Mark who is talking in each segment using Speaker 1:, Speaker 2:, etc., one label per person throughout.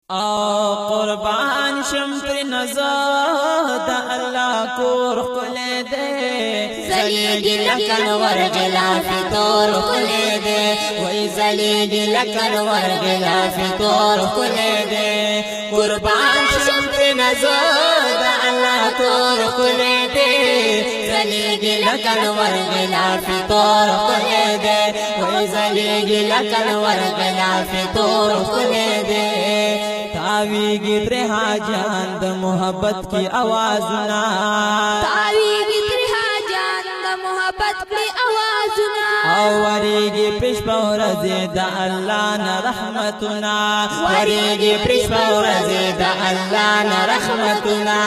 Speaker 1: او قربان شم پر نزا دا اللہ کور خلے دے
Speaker 2: زلیگی لکن ورغلاف تور خلے دے وی زلیگی لکن ورغلاف تور خلے دے قربان شم پر نزا دا اللہ کور خلے دے زلیگی لکن ورغلاف تور خلے دے وی زلیگی لکن ورغلاف تور خلے دے
Speaker 1: تاویگی پر حاجان دا محبت کی آوازنا
Speaker 2: تاویگی پر حاجان دا محبت کی آوازنا
Speaker 1: وریگی پیش پورزی دا اللہ نا رحمتنا
Speaker 2: وریگی پیش پورزی دا اللہ نا رحمتنا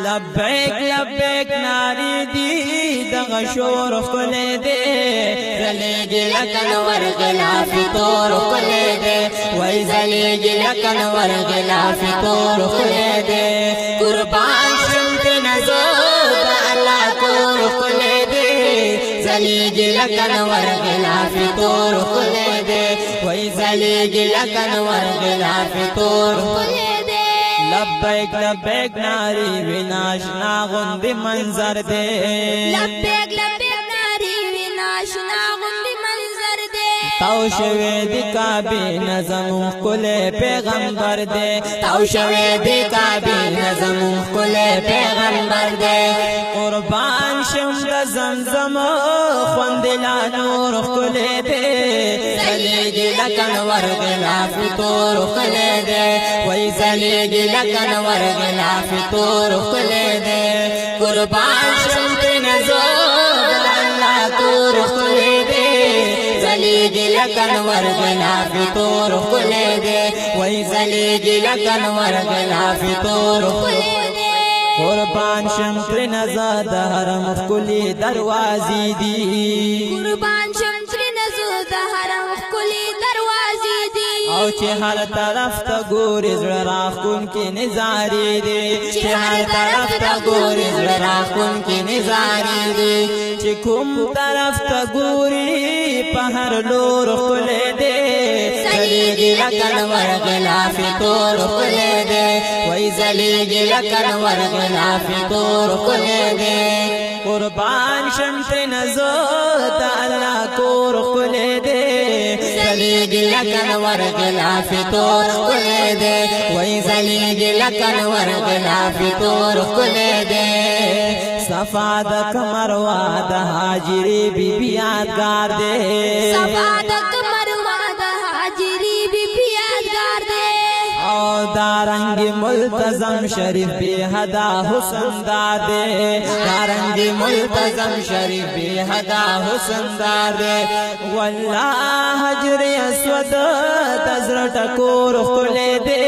Speaker 1: لبیک لبیک ناری دی دا غشور خلے دے
Speaker 2: زلیگی لکن ورغلاف تور خلے دے وی زلیگی لکن ورغلاف تور خلے دے قربان شمت نزود اللہ کور خلے دے زلیگی لکن ورغلاف تور خلے دے وی زلیگی لکن ورغلاف تور خلے دے
Speaker 1: لبیک لبیک ناری ویناشنا غند منظر دے
Speaker 2: لبیک لبیک ناری ویناشنا غند منظر دے
Speaker 1: توشوی دی کعبی نظم کلے پیغمبر دے
Speaker 2: توشوی دی کعبی نظم کلے پیغمبر دے
Speaker 1: قربان شم دا زمزم خوندلا نور کلے دے
Speaker 2: زلیگی لکن ورغلاف تور خلے دے وی زلیگی لکن ورغلاف تور خلے دے قربان شم پر نزود اللہ تور خلے دے زلیگی لکن ورغلاف تور خلے دے وی زلیگی لکن ورغلاف تور خلے دے
Speaker 1: قربان شم پر نزاد حرم کلی دروازی دی
Speaker 2: قربان شم پر نزاد حرم کلی دروازی دی
Speaker 1: او چه ہر طرف تا گوری زراخ کن کی نظاری دی
Speaker 2: چه ہر طرف تا گوری زراخ کن کی نظاری دی
Speaker 1: چه کم طرف تا گوری پہر لور خلے دے
Speaker 2: زلیگی لکن ورغلاف تور خلے دے وی زلیگی لکن ورغلاف تور خلے دے
Speaker 1: قربان شمت نزود اللہ کور خلے دے
Speaker 2: زلیگی لکن ورغلاف تور خلے دے وی زلیگی لکن ورغلاف تور خلے دے
Speaker 1: صفا دا کمروا دا حاجری بی بی یادگار دے
Speaker 2: صفا دا کمروا دا حاجری بی بی یادگار دے
Speaker 1: او دارنگ ملتزم شریف بی حدا حسن دادے
Speaker 2: دارنگ ملتزم شریف بی حدا حسن دادے
Speaker 1: واللہ حجر اسود تزر ٹکور خلے دے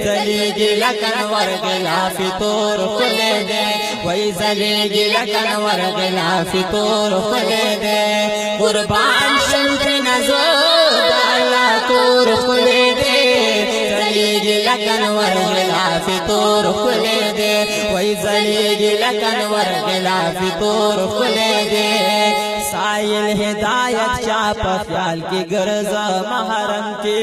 Speaker 2: زلیگی لکن ورغلاف تور خلے دے وی زلیگی لکن ورغلاف تور خلے دے قربان شمت نزود اللہ تور خلے دے زلیگی لکن ورغلاف تور خلے دے وی زلیگی لکن ورغلاف تور خلے دے
Speaker 1: سائل ہدایت چاپ خیال کی گرز محرم کی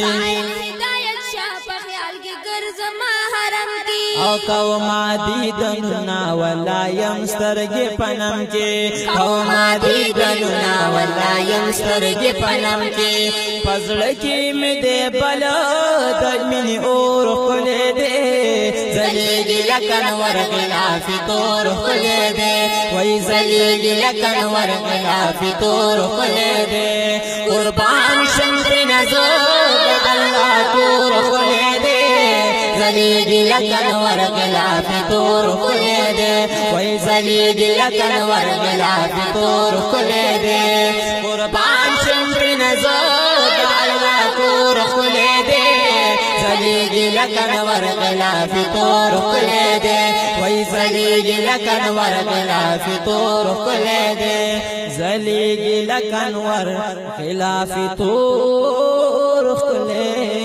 Speaker 2: سائل ہدایت چاپ خیال کی گرز محرم کی
Speaker 1: او قوما دیدننا ولا یمسترگی پنم کی
Speaker 2: قوما دیدننا ولا یمسترگی پنم کی
Speaker 1: پزڑکی میں دے بلا دجمنی اور خلے دے
Speaker 2: زلیگی لکن ورغلاف تور خلے دے
Speaker 1: وی
Speaker 2: زلیگی لکن ورغلاف تور خلے دے قربان شمت نزود اللہ تور خلے دے زلیگی لکن ورغلاف تور خلے دے وی زلیگی لکن ورغلاف تور خلے دے قربان شمت نزود اللہ تور خلے دے زلیگی لکن ورغلاف تور خلے دے وی زلیگی لکن ورغلاف تور خلے دے
Speaker 1: زلیگی لکن ورغلاف تور خلے